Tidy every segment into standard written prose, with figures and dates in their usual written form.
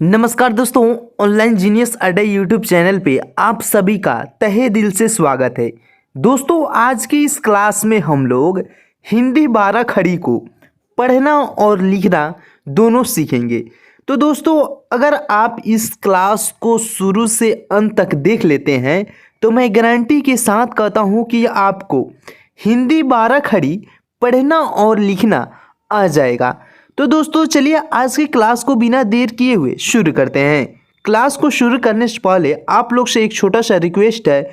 नमस्कार दोस्तों, online genius अड्डा यूट्यूब चैनल पे आप सभी का तहे दिल से स्वागत है। दोस्तों, आज की इस क्लास में हम लोग हिंदी 12 खड़ी को पढ़ना और लिखना दोनों सीखेंगे। तो दोस्तों, अगर आप इस क्लास को शुरू से अंत तक देख लेते हैं तो मैं गारंटी के साथ कहता हूँ कि आपको हिंदी 12 खड़ी पढ़ना और लिखना आ जाएगा। तो दोस्तों, चलिए आज की क्लास को बिना देर किए हुए शुरू करते हैं। क्लास को शुरू करने से पहले आप लोग से एक छोटा सा रिक्वेस्ट है,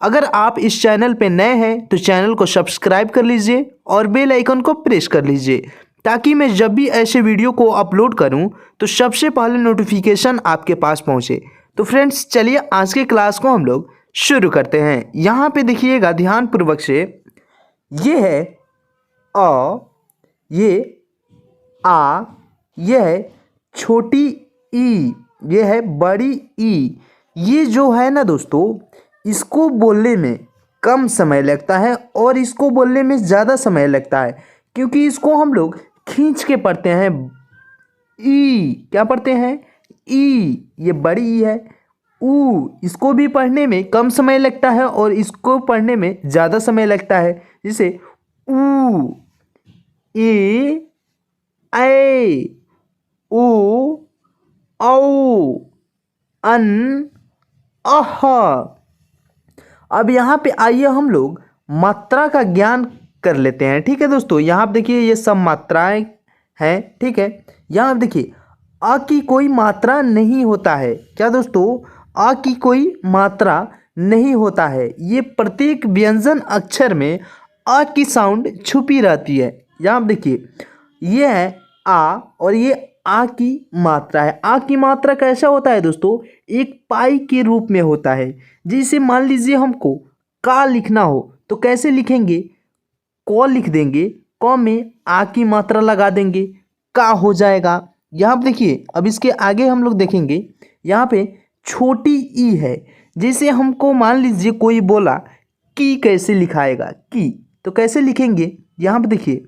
अगर आप इस चैनल पे नए हैं तो चैनल को सब्सक्राइब कर लीजिए और बेल आइकन को प्रेस कर लीजिए, ताकि मैं जब भी ऐसे वीडियो को अपलोड करूं तो सबसे पहले नोटिफिकेशन आपके पास पहुंचे। तो फ्रेंड्स, चलिए आज की क्लास को हम लोग शुरू करते हैं। यहाँ पे देखिएगा ध्यानपूर्वक से, ये है अ, ये आ, यह है छोटी ई, यह है बड़ी ई। ये जो है ना दोस्तों, इसको बोलने में कम समय लगता है और इसको बोलने में ज़्यादा समय लगता है, क्योंकि इसको हम लोग खींच के पढ़ते हैं। ई क्या पढ़ते हैं? ई, ये बड़ी ई है। ऊ, इसको भी पढ़ने में कम समय लगता है और इसको पढ़ने में ज़्यादा समय लगता है। जैसे ऊ, ए, ऐ, उ, औ, अन, अह। अब यहाँ पे आइए हम लोग मात्रा का ज्ञान कर लेते हैं। ठीक है दोस्तों, यहाँ पे देखिए ये सब मात्राएं हैं। ठीक है, यहाँ पे देखिए अ की कोई मात्रा नहीं होता है। क्या दोस्तों? अ की कोई मात्रा नहीं होता है। ये प्रत्येक व्यंजन अक्षर में अ की साउंड छुपी रहती है। यहाँ पे देखिए ये है आ और ये आ की मात्रा है। आ की मात्रा कैसा होता है दोस्तों? एक पाई के रूप में होता है। जैसे मान लीजिए हमको का लिखना हो तो कैसे लिखेंगे? क लिख देंगे, क में आ की मात्रा लगा देंगे, का हो जाएगा। यहाँ पे देखिए, अब इसके आगे हम लोग देखेंगे, यहाँ पे छोटी ई है। जैसे हमको मान लीजिए कोई बोला की कैसे लिखाएगा, की, तो कैसे लिखेंगे? यहाँ पे देखिए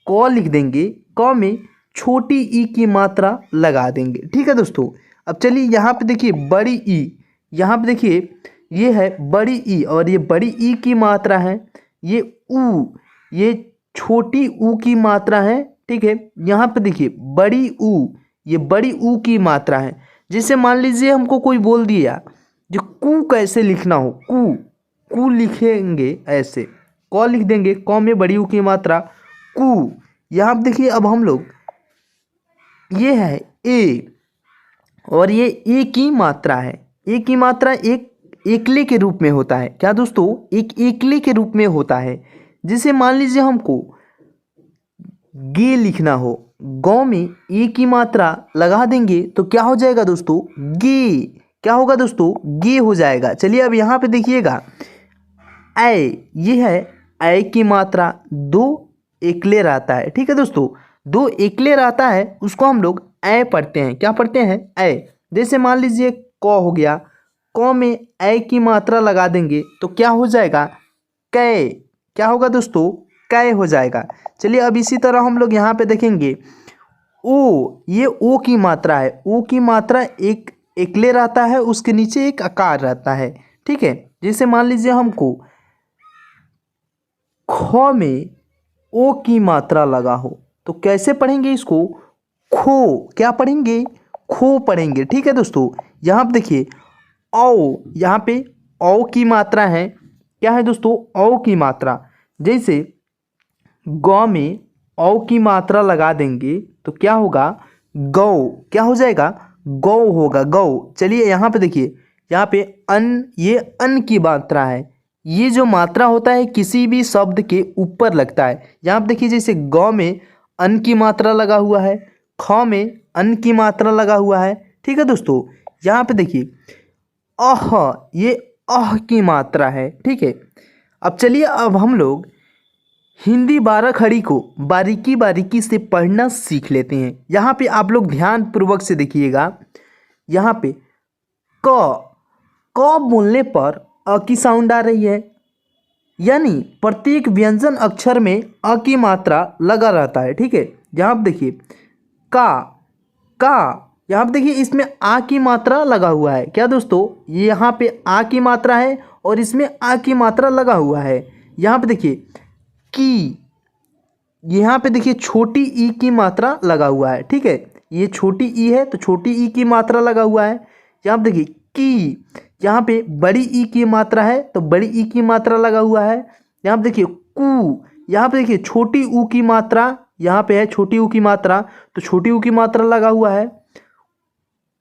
क लिख देंगे, क में छोटी ई की मात्रा लगा देंगे। ठीक है दोस्तों, अब चलिए यहाँ पे देखिए बड़ी ई, यहाँ पे देखिए ये है बड़ी ई और ये बड़ी ई की मात्रा है। ये ऊ, ये छोटी ऊ की मात्रा है। ठीक है, यहाँ पे देखिए बड़ी ऊ, ये बड़ी ऊ की मात्रा है। जैसे मान लीजिए हमको कोई बोल दिया जो कू कैसे लिखना हो, कू, कू लिखेंगे ऐसे, क लिख देंगे, क में बड़ी ऊ की मात्रा कू। यहाँ पे देखिए अब हम लोग, ये है ए और ये ए की मात्रा है। ए की मात्रा एक एकले के रूप में होता है। क्या दोस्तों? एक एकले के रूप में होता है। जैसे मान लीजिए हमको गे लिखना हो, गौ में ए की मात्रा लगा देंगे तो क्या हो जाएगा दोस्तों? गे। क्या होगा दोस्तों? गे हो जाएगा। चलिए अब यहाँ पे देखिएगा ऐ, ये है ऐ की मात्रा दो एकले रहता है। ठीक है दोस्तों, दो एकले रहता है, उसको हम लोग ऐ पढ़ते हैं। क्या पढ़ते हैं? ऐ। जैसे मान लीजिए क हो गया, क में ऐ की मात्रा लगा देंगे तो क्या हो जाएगा? कै। क्या होगा दोस्तों? कै हो जाएगा। चलिए अब इसी तरह हम लोग यहाँ पे देखेंगे ओ, ये ओ की मात्रा है। ओ की मात्रा एक एकले रहता है, उसके नीचे एक आकार रहता है। ठीक है, जैसे मान लीजिए हमको ख में ओ की मात्रा लगा हो तो कैसे पढ़ेंगे इसको? खो। क्या पढ़ेंगे? खो पढ़ेंगे। ठीक है दोस्तों, यहाँ पे देखिए औ, यहाँ पे औ की मात्रा है। क्या है दोस्तों? औ की मात्रा। जैसे गौ में औ की मात्रा लगा देंगे तो क्या होगा? गौ। क्या हो जाएगा? गौ होगा, गौ। चलिए यहाँ पे देखिए, यहाँ पे अन, ये अन की मात्रा है। ये जो मात्रा होता है किसी भी शब्द के ऊपर लगता है। यहाँ पे देखिए जैसे गौ में अन की मात्रा लगा हुआ है, ख में अन की मात्रा लगा हुआ है। ठीक है दोस्तों, यहाँ पे देखिए अह, ये अह की मात्रा है। ठीक है, अब चलिए अब हम लोग हिंदी 12 खड़ी को बारीकी बारीकी से पढ़ना सीख लेते हैं। यहाँ पे आप लोग ध्यान पूर्वक से देखिएगा, यहाँ पे क, क बोलने पर अ की साउंड आ रही है, यानी प्रत्येक व्यंजन अक्षर में अ की मात्रा लगा रहता है। ठीक है, यहाँ पे देखिए का, यहाँ पे देखिए इसमें आ की मात्रा लगा हुआ है। क्या दोस्तों, ये यहाँ पे आ की मात्रा है और इसमें आ की मात्रा लगा हुआ है। यहाँ पे देखिए की, यहाँ पे देखिए छोटी ई की मात्रा लगा हुआ है। ठीक है, ये छोटी ई है तो छोटी ई की मात्रा लगा हुआ है। यहाँ पे देखिए की, यहाँ पे बड़ी ई की मात्रा है तो बड़ी ई की मात्रा लगा हुआ है। यहाँ पे देखिए कू, यहाँ पे देखिए छोटी ऊ की मात्रा यहाँ पे है, छोटी ऊ की मात्रा तो छोटी ऊ की मात्रा लगा हुआ है।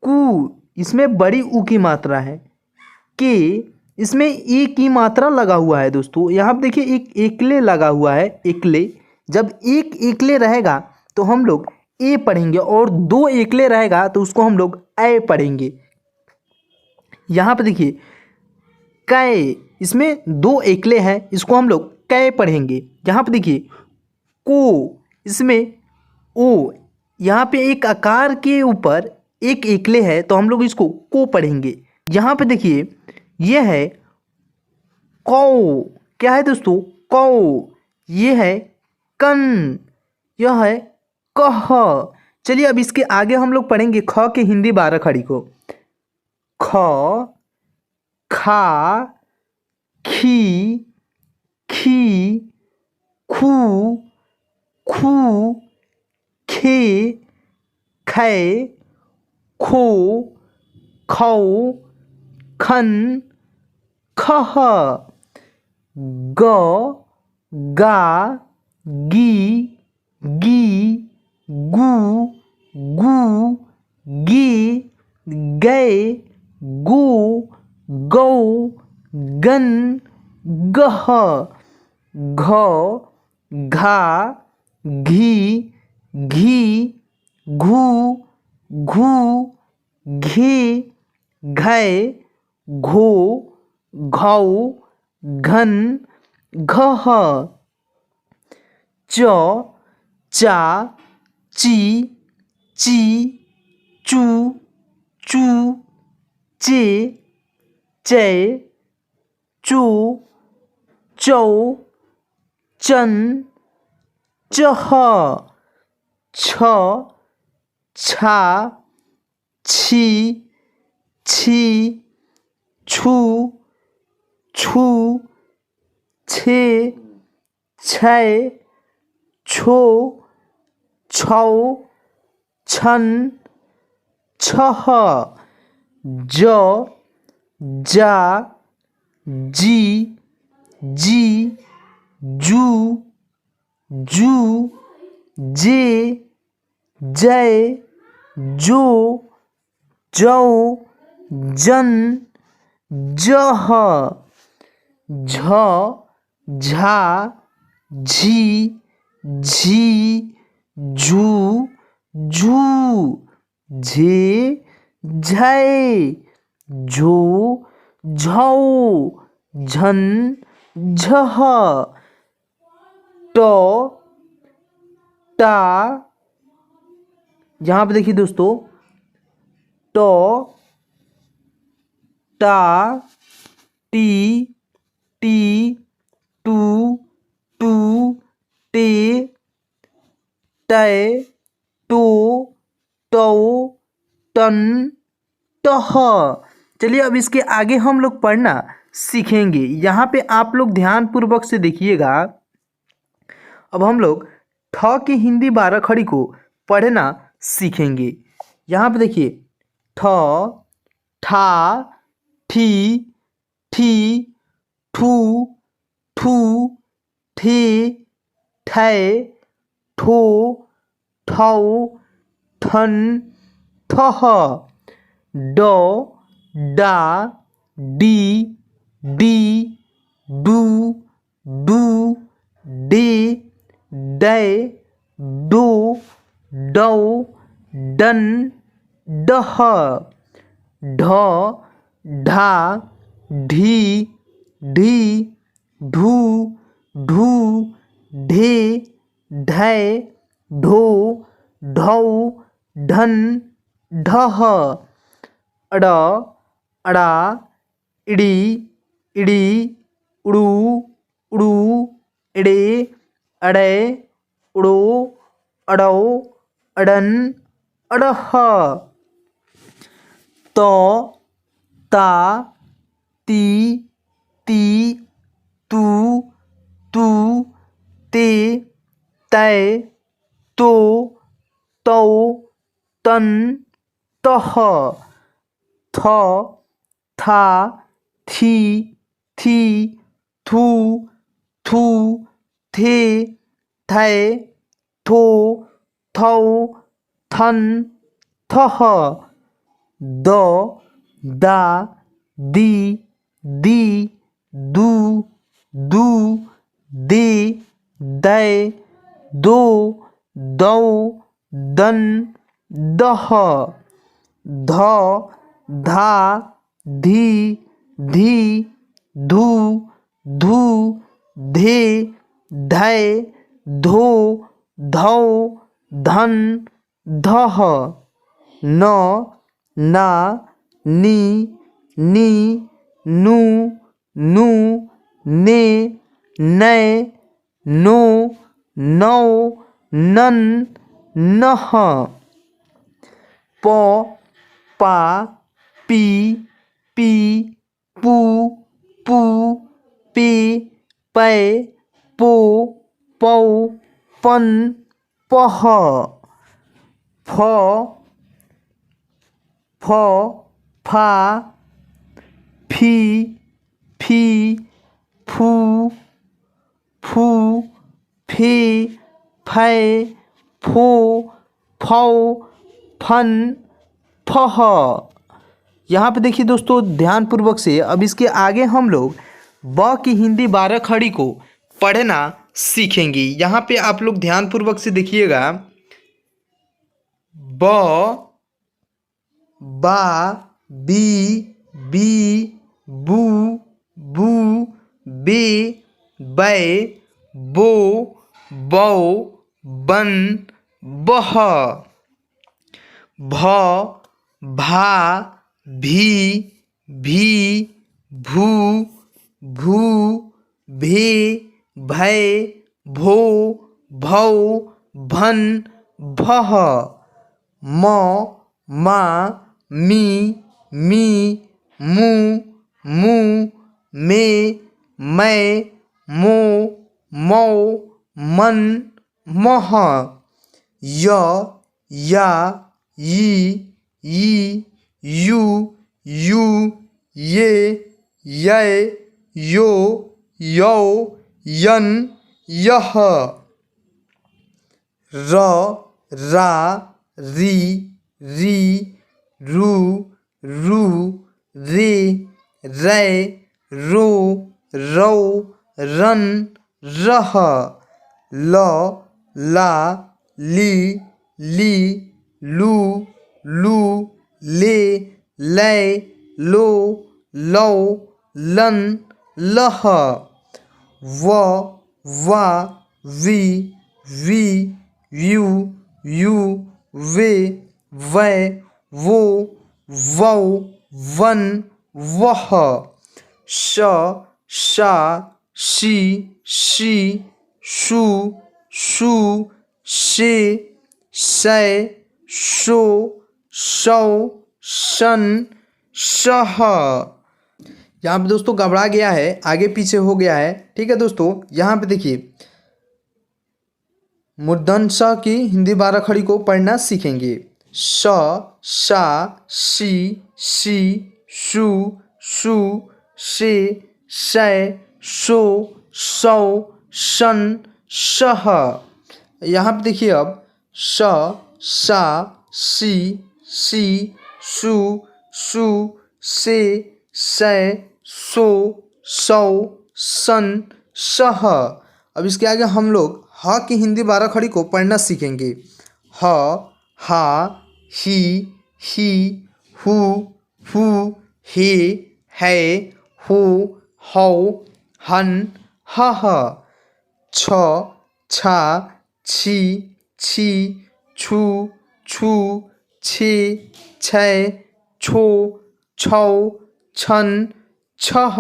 कू, इसमें बड़ी ऊ की मात्रा है। के, इसमें ए की मात्रा लगा हुआ है। दोस्तों यहाँ पे देखिए एक एकले लगा हुआ है, एकले। जब एक एकले रहेगा तो हम लोग ए पढ़ेंगे और दो एकले रहेगा तो उसको हम लोग ए पढ़ेंगे। यहाँ पे देखिए कै, इसमें दो एकले हैं, इसको हम लोग कै पढ़ेंगे। यहाँ पे देखिए को, इसमें ओ, यहाँ पे एक आकार के ऊपर एक एकले है तो हम लोग इसको को पढ़ेंगे। यहाँ पे देखिए यह है कौ, क्या है दोस्तों, कौ। ये है कन, यह है कह। चलिए अब इसके आगे हम लोग पढ़ेंगे ख के हिंदी 12 खड़ी को। ख, खा, खी, खी, खू, खू, खे, खे, खो, खौ, खन, खह, ग, गा, गी, गी, गू, गू, गे, गै, गो, गौ, गन, गह, घ, घा, घी, घी, घू, घू, घे, घै, घो, घौ, घन, घह, च, चा, ची, ची, चू, चू, चे, चै, चो, चौ, चन, चह, छ, छा, छी, छी, छू, छू, छे, छै, छो, छौ, छन, छह, ज, जा, जी, जी, जू, जू, जे, जय, जो, जौ, जन, जह, झ, झा, झी, झी, झू, झू, झे, झै, झो, झौ, झन, झह, ट, टा। यहाँ पे देखिए दोस्तों ट, टा, टी, टी, टू, टू, टे, टै, टो, टौ, टन, टह। चलिए अब इसके आगे हम लोग पढ़ना सीखेंगे। यहाँ पे आप लोग ध्यान पूर्वक से देखिएगा। अब हम लोग ठ की हिंदी 12 खड़ी को पढ़ना सीखेंगे। यहाँ पे देखिए ठ, ठा, ठी,ठी, ठू, ठू, ठे, ठै, ठो, ठौ, ठन, ठह, ड, डा, D, D, do, do, day, दै, डो, डौ, डन, डह, ढ, ढा, ढी, ढी, ढू, ढू, ढे, ढै, ढो, ढौ, ढन, ढह, अड़, अड़ा, इड़ी, इड़ी, उड़ू, उड़ू, इड़े, अड़े, उड़ो, अड़ौ, अड़न, अड़ह। तो, ता, ती, ती, तू, तू, ते, तै, तो, तौ, तन, तह, थ, था, थी, थी, थू, थू, थे, थे, थो, थौ, थन, थह, द, दा, दी, दी, दू, दू, दे, दै, दो, दौ, दन, दह, ध, धा, धी, धी, धू, धू, धे, धै, धो, धौ, धन, धह, न, ना, नी, नी, नू, नू, ने, नै, नो, नौ, नन, नह, प, पा, पी, पी, पू, पू, पे, पै, पो, पौ, पन, पह, फ, फ, फा, फी, फी, फू, फू, फे, फै, फो, फौ, फन, फह। यहाँ पे देखिए दोस्तों ध्यानपूर्वक से, अब इसके आगे हम लोग ब की हिंदी 12 खड़ी को पढ़ना सीखेंगे। यहाँ पे आप लोग ध्यानपूर्वक से देखिएगा। ब, बा, बी, बी, बू, बू, बे, बै, बो, बौ, बन, बह, भ, भा, भी, भी, भू, भू, भे, भै, भो, भौ, भन, भह, म, मा, मी, मी, मू, मू, मे, मै, मो, मौ, मन, मह, य, या, यी, यी, यू, यू, ये, यै, यो, यौ, यन, यह, र, रा, री, री, रू, रू, रे, रै, रो, रौ, रन, रह, ल, ला, ली, ली, लू, लू, ले, लै, लो, लौ, लन, लह, व, वा, वी, वी, यू, यू, वे, वै, वो, वौ, वन, वह, श, शा, शी, शी, शू, शू, शे, शै, शो, शौ, शन, शह। यहाँ पे दोस्तों गड़बड़ा गया है, आगे पीछे हो गया है। ठीक है दोस्तों, यहाँ पे देखिए मूर्धन श की हिंदी 12 खड़ी को पढ़ना सीखेंगे। श, शा, शी, शी, शू, शू, शे, शै, शो, शौ, शन, शह। यहाँ पे देखिए अब श, शा, शी, शी, शू, शू, से, शै, सो, शौ, सन, शह। अब इसके आगे हम लोग ह की हिंदी 12 खड़ी को पढ़ना सीखेंगे। ह, हा, ही, ही, हू, हू, हे, है, हो, हौ, हन, हह, छ, छा, छी, छी, छू, छू, छे, छै, छो, छौ, छन, छह।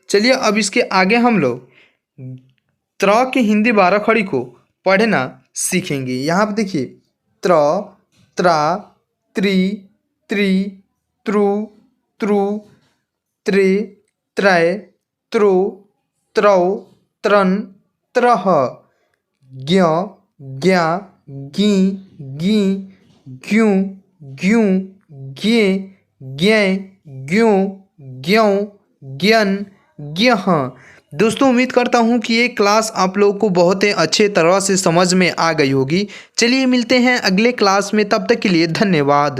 चलिए अब इसके आगे हम लोग त्र की हिंदी 12 खड़ी को पढ़ना सीखेंगे। यहाँ पे देखिए त्र, त्रा, त्रि, त्रि, त्रु त्रु त्रे त्रय त्रो त्रौ त्रन त्रह ज्ञ ज्ञा गी गी ग्यूं ग्यूं ज्ञे ज्ञै ज्यों ज्यों ज्ञन ज्ञः। दोस्तों उम्मीद करता हूँ कि ये क्लास आप लोग को बहुत ही अच्छे तरह से समझ में आ गई होगी। चलिए मिलते हैं अगले क्लास में, तब तक के लिए धन्यवाद।